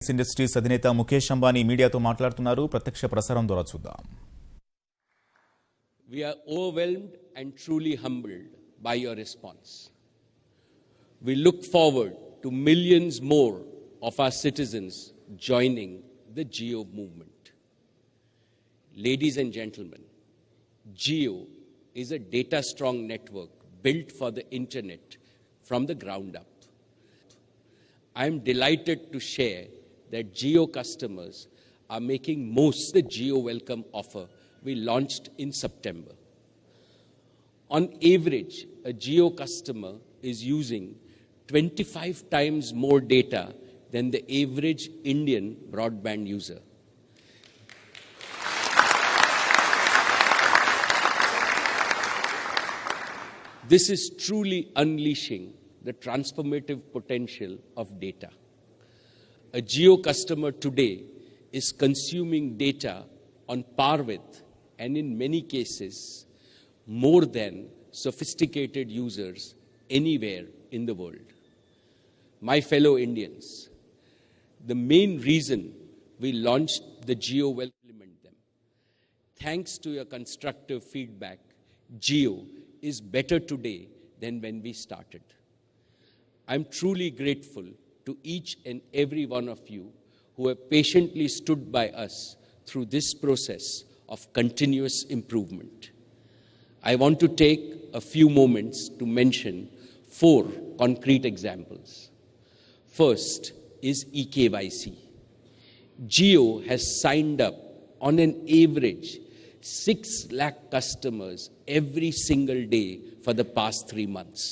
Industries అధినేత ముఖేష్ అంబానీ మీడియాతో మాట్లాడుతున్నారు. ప్రత్యక్ష ప్రసారం ద్వారా చూద్దాం. We are overwhelmed and truly humbled by your response. We look forward to millions more of our citizens joining the Jio movement. Ladies and gentlemen, Jio is a data-strong network built for the internet from the ground up. I am delighted to share that Jio customers are making most of the Jio Welcome offer we launched in September. On average, a Jio customer is using 25 times more data than the average Indian broadband user. This is truly unleashing the transformative potential of data. A Jio customer today is consuming data on par with, and in many cases, more than sophisticated users anywhere in the world. My fellow Indians, the main reason we launched the Jio Welcome them. Thanks to your constructive feedback, Jio is better today than when we started. I'm truly grateful to each and every one of you who have patiently stood by us through this process of continuous improvement. I want to take a few moments to mention 4 concrete examples. First is eKYC. Jio has signed up on an average 6 lakh customers every single day for the past 3 months.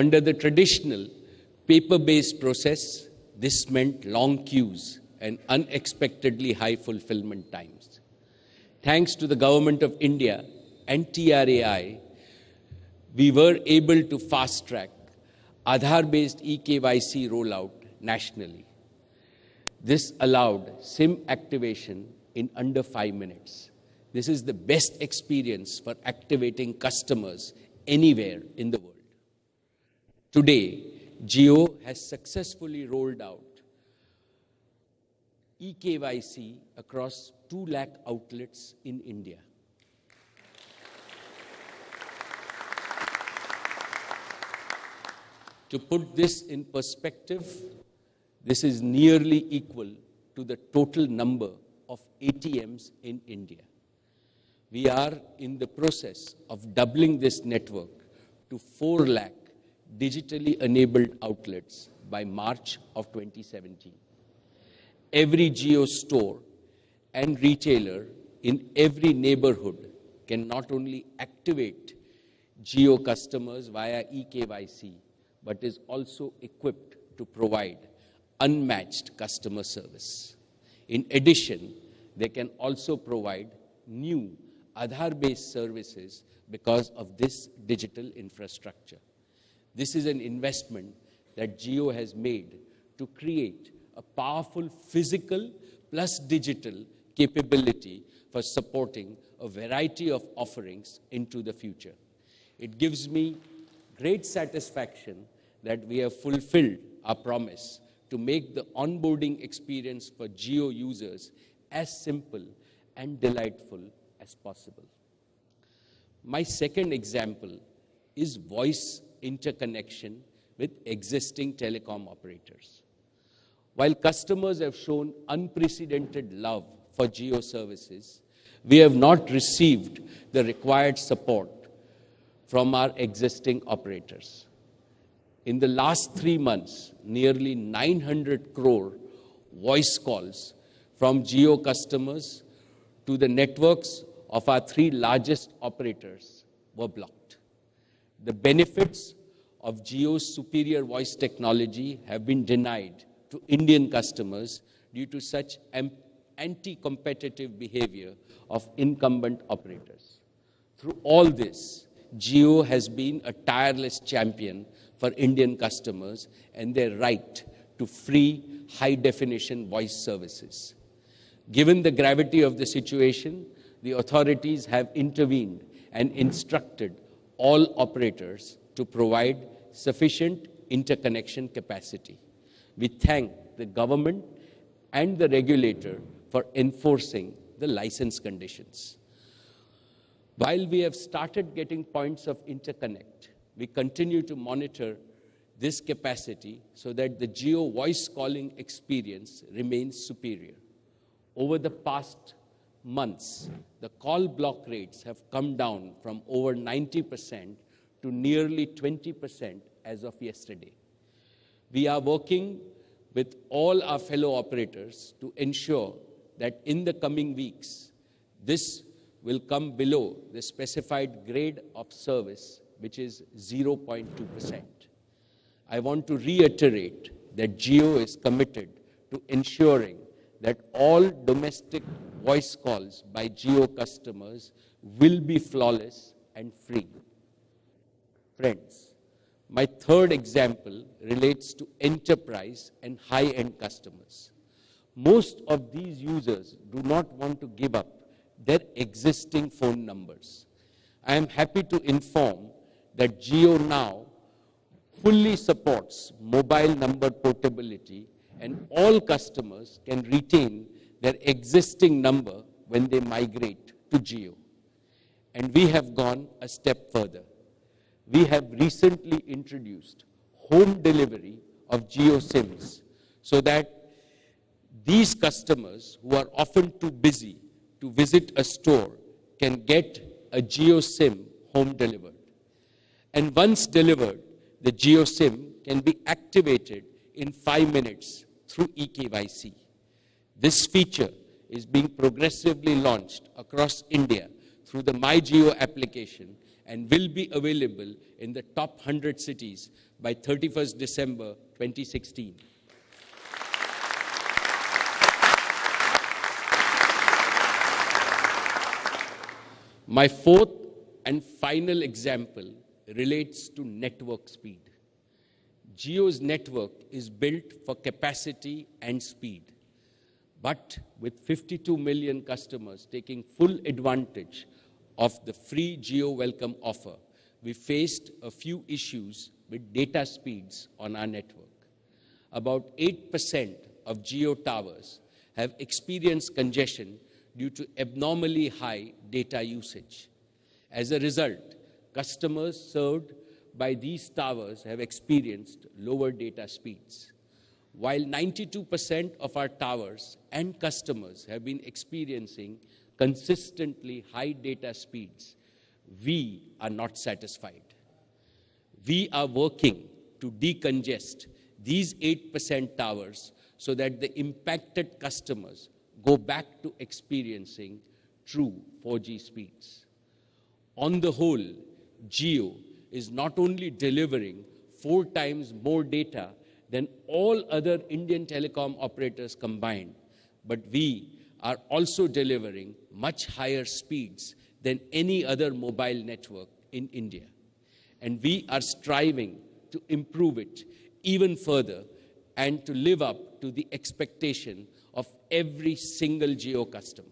Under the traditional paper-based process, this meant long queues and unexpectedly high fulfillment times. Thanks to the Government of India and TRAI, we were able to fast-track Aadhaar-based eKYC rollout nationally. This allowed SIM activation in under 5 minutes. This is the best experience for activating customers anywhere in the world. Today, Jio has successfully rolled out eKYC across 2 lakh outlets in India. To put this in perspective, this is nearly equal to the total number of ATMs in India. We are in the process of doubling this network to 4 lakh digitally enabled outlets by March of 2017. Every Jio store and retailer in every neighborhood can not only activate Jio customers via eKYC, but is also equipped to provide unmatched customer service. In addition, they can also provide new Aadhaar-based services because of this digital infrastructure. This is an investment that Jio has made to create a powerful physical plus digital capability for supporting a variety of offerings into the future. It gives me great satisfaction that we have fulfilled our promise to make the onboarding experience for Jio users as simple and delightful as possible. My second example is voice interconnection with existing telecom operators. While customers have shown unprecedented love for Jio services, we have not received the required support from our existing operators. In the last 3 months, nearly 900 crore voice calls from Jio customers to the networks of our 3 largest operators were blocked. The benefits of Jio's superior voice technology have been denied to Indian customers due to such anti-competitive behavior of incumbent operators. Through all this, Jio has been a tireless champion for Indian customers and their right to free high-definition voice services. Given the gravity of the situation, the authorities have intervened and instructed all operators to provide sufficient interconnection capacity. We thank the government and the regulator for enforcing the license conditions. While we have started getting points of interconnect, we continue to monitor this capacity so that the Jio voice calling experience remains superior. Over the past months, the call block rates have come down from over 90% to nearly 20% as of yesterday. We are working with all our fellow operators to ensure that in the coming weeks, this will come below the specified grade of service, which is 0.2%. I want to reiterate that Jio is committed to ensuring that all domestic voice calls by Jio customers will be flawless and free. Friends, my third example relates to enterprise and high-end customers. Most of these users do not want to give up their existing phone numbers. I am happy to inform that Jio now fully supports mobile number portability, and all customers can retain their existing number when they migrate to Jio. And we have gone a step further. We have recently introduced home delivery of Jio SIMs so that these customers who are often too busy to visit a store can get a Jio SIM home delivered. And once delivered, the Jio SIM can be activated in 5 minutes through eKYC. This feature is being progressively launched across India through the MyJio application and will be available in the top 100 cities by 31st December 2016. My fourth and final example relates to network speed. Jio's network is built for capacity and speed. But with 52 million customers taking full advantage of the free Jio Welcome offer, we faced a few issues with data speeds on our network. About 8% of Jio towers have experienced congestion due to abnormally high data usage. As a result, customers served by these towers have experienced lower data speeds. While 92% of our towers and customers have been experiencing consistently high data speeds, we are not satisfied. We are working to decongest these 8% towers so that the impacted customers go back to experiencing true 4G speeds. On the whole, Jio is not only delivering 4 times more data than all other Indian telecom operators combined, but we are also delivering much higher speeds than any other mobile network in India. And we are striving to improve it even further and to live up to the expectation of every single Jio customer.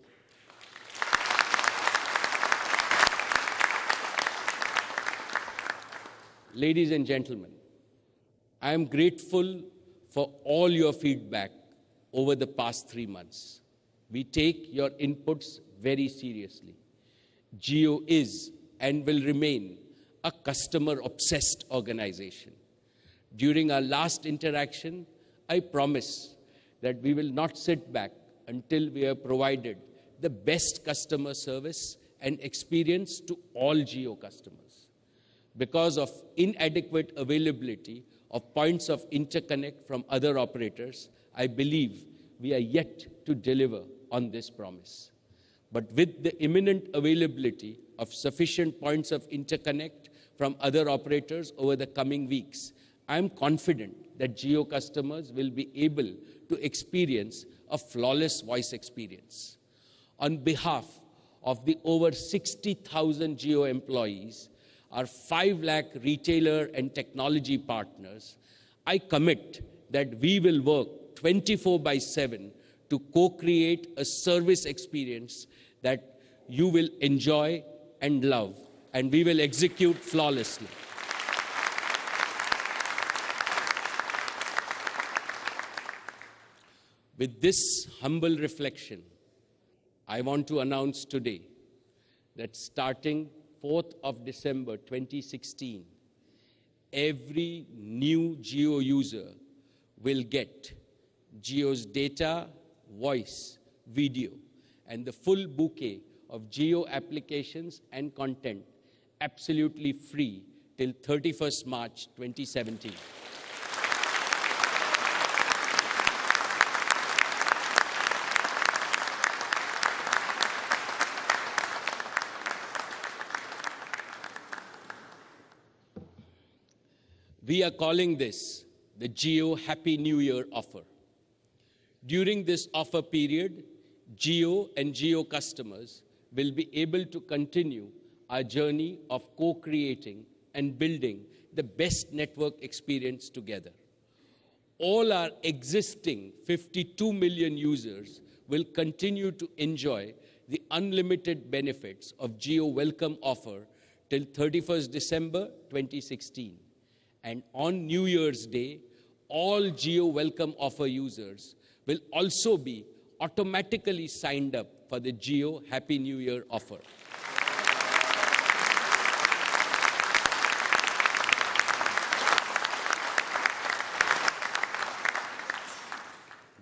Ladies and gentlemen, I am grateful for all your feedback over the past 3 months. We take your inputs very seriously. Jio is and will remain a customer-obsessed organization. During our last interaction, I promise that we will not sit back until we have provided the best customer service and experience to all Jio customers. Because of inadequate availability of points of interconnect from other operators, I believe we are yet to deliver on this promise. But with the imminent availability of sufficient points of interconnect from other operators over the coming weeks, I am confident that Jio customers will be able to experience a flawless voice experience. On behalf of the over 60,000 Jio employees, our 5 lakh retailer and technology partners, I commit that we will work 24/7 to co-create a service experience that you will enjoy and love and we will execute flawlessly. With this humble reflection, I want to announce today that starting 4th of December 2016, every new Jio user will get Jio's data, voice, video, and the full bouquet of Jio applications and content absolutely free till 31st March 2017. We are calling this the Jio Happy New Year offer. During this offer period, Jio and Jio customers will be able to continue our journey of co-creating and building the best network experience together. All our existing 52 million users will continue to enjoy the unlimited benefits of Jio Welcome offer till 31st December 2016. And on New Year's Day, all Jio Welcome offer users will also be automatically signed up for the Jio Happy New Year offer.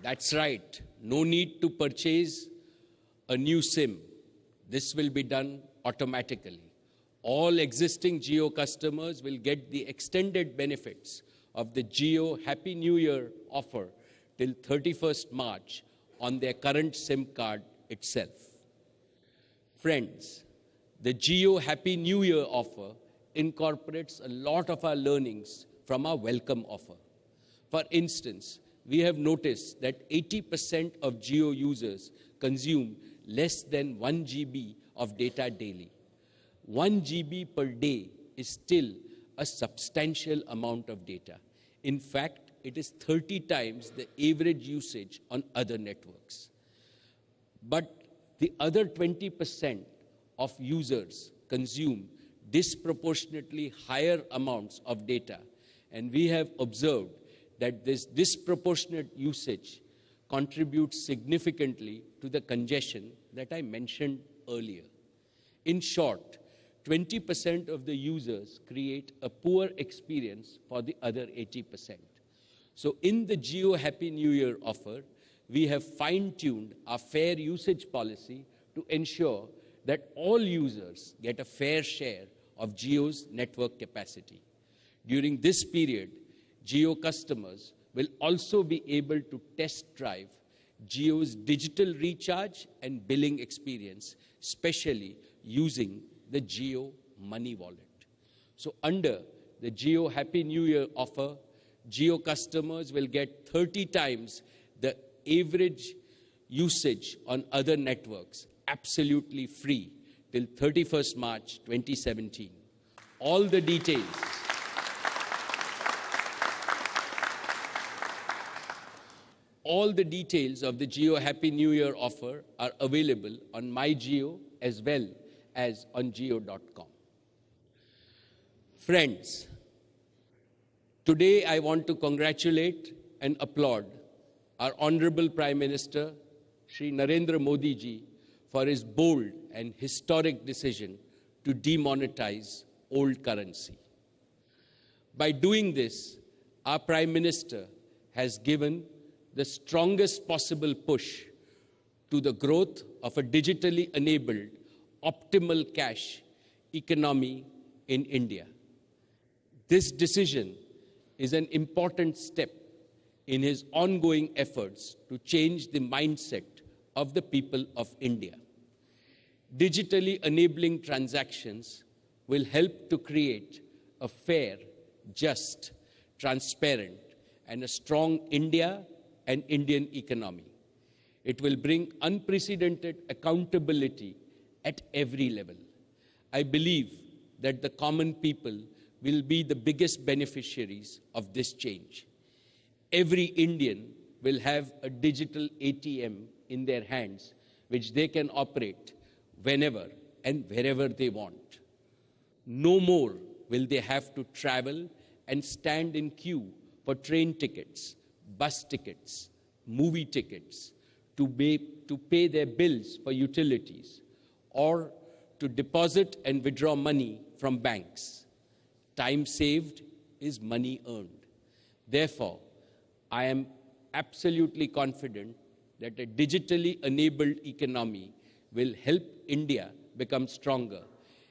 That's right, no need to purchase a new SIM. This will be done automatically. All existing Jio customers will get the extended benefits of the Jio Happy New Year offer till 31st March on their current SIM card itself. Friends, the Jio Happy New Year offer incorporates a lot of our learnings from our Welcome offer. For instance, we have noticed that 80% of Jio users consume less than 1 GB of data daily. 1 GB per day is still a substantial amount of data. In fact, it is 30 times the average usage on other networks. But the other 20% of users consume disproportionately higher amounts of data, and we have observed that this disproportionate usage contributes significantly to the congestion that I mentioned earlier. In short, 20% of the users create a poor experience for the other 80%. So in the Jio Happy New Year offer, we have fine-tuned our fair usage policy to ensure that all users get a fair share of Jio's network capacity. During this period, Jio customers will also be able to test drive Jio's digital recharge and billing experience, especially using the Jio Money Wallet. So under the Jio Happy New Year offer, Jio customers will get 30 times the average usage on other networks, absolutely free, till 31st March 2017. All the details of the Jio Happy New Year offer are available on MyJio as well as on Jio.com. Friends, today I want to congratulate and applaud our Honorable Prime Minister, Shri Narendra Modi ji, for his bold and historic decision to demonetize old currency. By doing this, our Prime Minister has given the strongest possible push to the growth of a digitally enabled optimal cash economy in India. This decision is an important step in his ongoing efforts to change the mindset of the people of India. Digitally enabling transactions will help to create a fair, just, transparent, and a strong India and Indian economy. It will bring unprecedented accountability at every level. I believe that the common people will be the biggest beneficiaries of this change. Every Indian will have a digital ATM in their hands, which they can operate whenever and wherever they want. No more will they have to travel and stand in queue for train tickets, bus tickets, movie tickets, to pay their bills for utilities, or to deposit and withdraw money from banks. Time saved is money earned. Therefore, I am absolutely confident that a digitally enabled economy will help India become stronger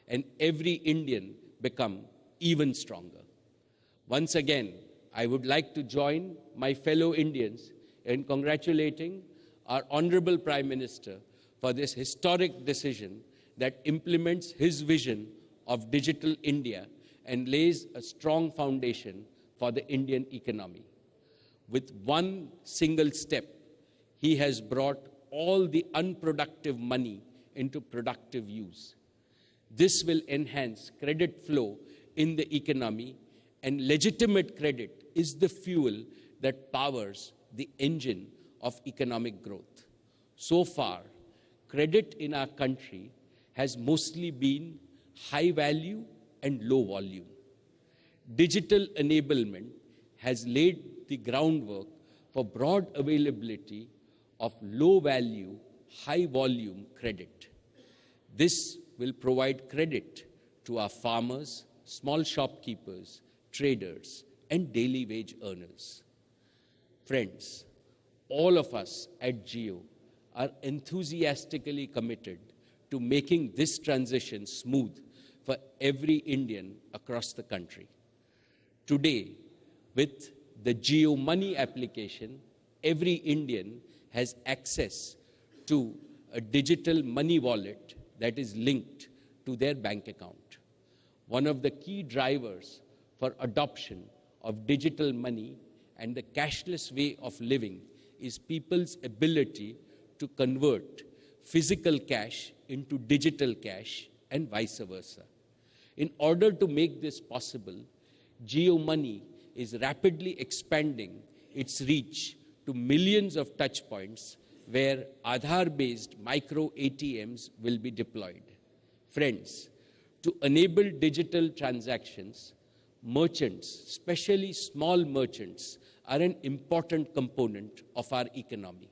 and every Indian become even stronger. Once again, I would like to join my fellow Indians in congratulating our Honorable Prime Minister for this historic decision that implements his vision of digital India and lays a strong foundation for the Indian economy. With one single step, he has brought all the unproductive money into productive use. This will enhance credit flow in the economy, and legitimate credit is the fuel that powers the engine of economic growth. So far, credit in our country has mostly been high value and low volume. Digital enablement has laid the groundwork for broad availability of low value, high volume credit. This will provide credit to our farmers, small shopkeepers, traders, and daily wage earners. Friends, all of us at Jio are enthusiastically committed to making this transition smooth for every Indian across the country. Today, with the Jio Money application, every Indian has access to a digital money wallet that is linked to their bank account. One of the key drivers for adoption of digital money and the cashless way of living is people's ability to convert physical cash into digital cash and vice versa. In order to make this possible, Jio Money is rapidly expanding its reach to millions of touchpoints where Aadhaar-based micro ATMs will be deployed. Friends, to enable digital transactions, merchants, especially small merchants, are an important component of our economy.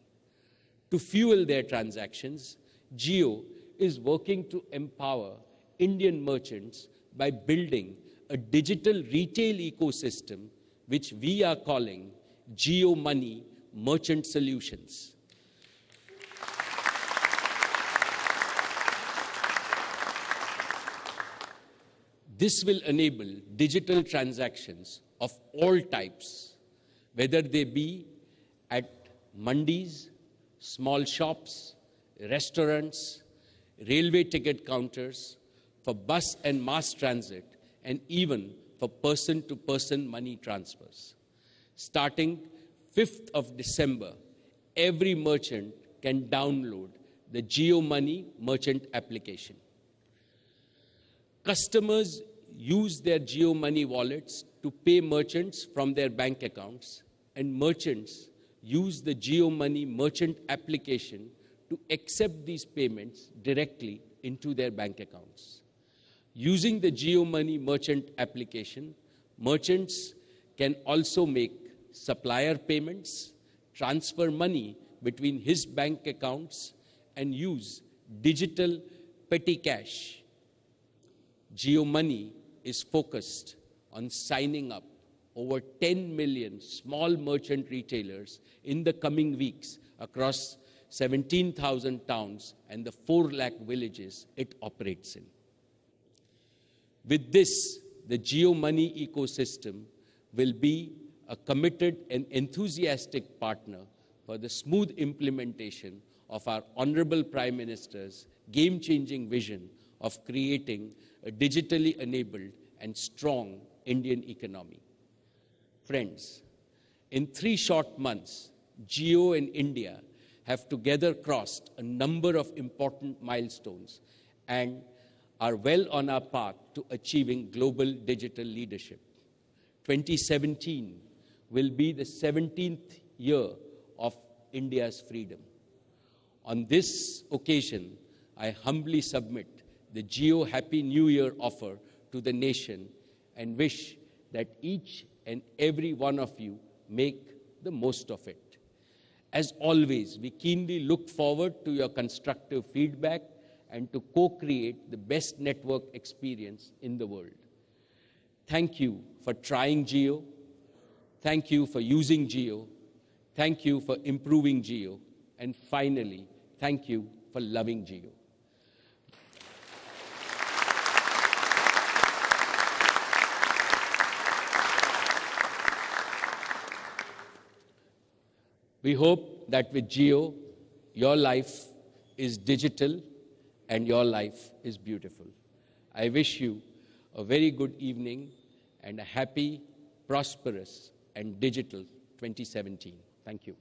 To fuel their transactions, Jio is working to empower Indian merchants by building a digital retail ecosystem, which we are calling Jio Money Merchant Solutions. This will enable digital transactions of all types, whether they be at mandis, small shops, restaurants, railway ticket counters, for bus and mass transit, and even for person-to-person money transfers. Starting 5th of December, every merchant can download the Jio Money merchant application. Customers use their Jio Money wallets to pay merchants from their bank accounts, and merchants use the Jio Money merchant application to accept these payments directly into their bank accounts. Using the Jio Money merchant application, merchants can also make supplier payments, transfer money between his bank accounts, and use digital petty cash. Jio Money is focused on signing up over 10 million small merchant retailers in the coming weeks across 17,000 towns and the 4 lakh villages it operates in. With this, the Jio Money ecosystem will be a committed and enthusiastic partner for the smooth implementation of our Honorable Prime Minister's game-changing vision of creating a digitally enabled and strong Indian economy. Friends, in 3 short months, Jio and India have together crossed a number of important milestones and are well on our path to achieving global digital leadership. 2017 will be the 17th year of India's freedom. On this occasion, I humbly submit the Jio Happy New Year offer to the nation and wish that each and every one of you make the most of it. As always, we keenly look forward to your constructive feedback and to co-create the best network experience in the world. Thank you for trying Jio. Thank you for using Jio. Thank you for improving Jio. And finally, thank you for loving Jio. We hope that with Jio, your life is digital and your life is beautiful. I wish you a very good evening and a happy, prosperous, and digital 2017. Thank you.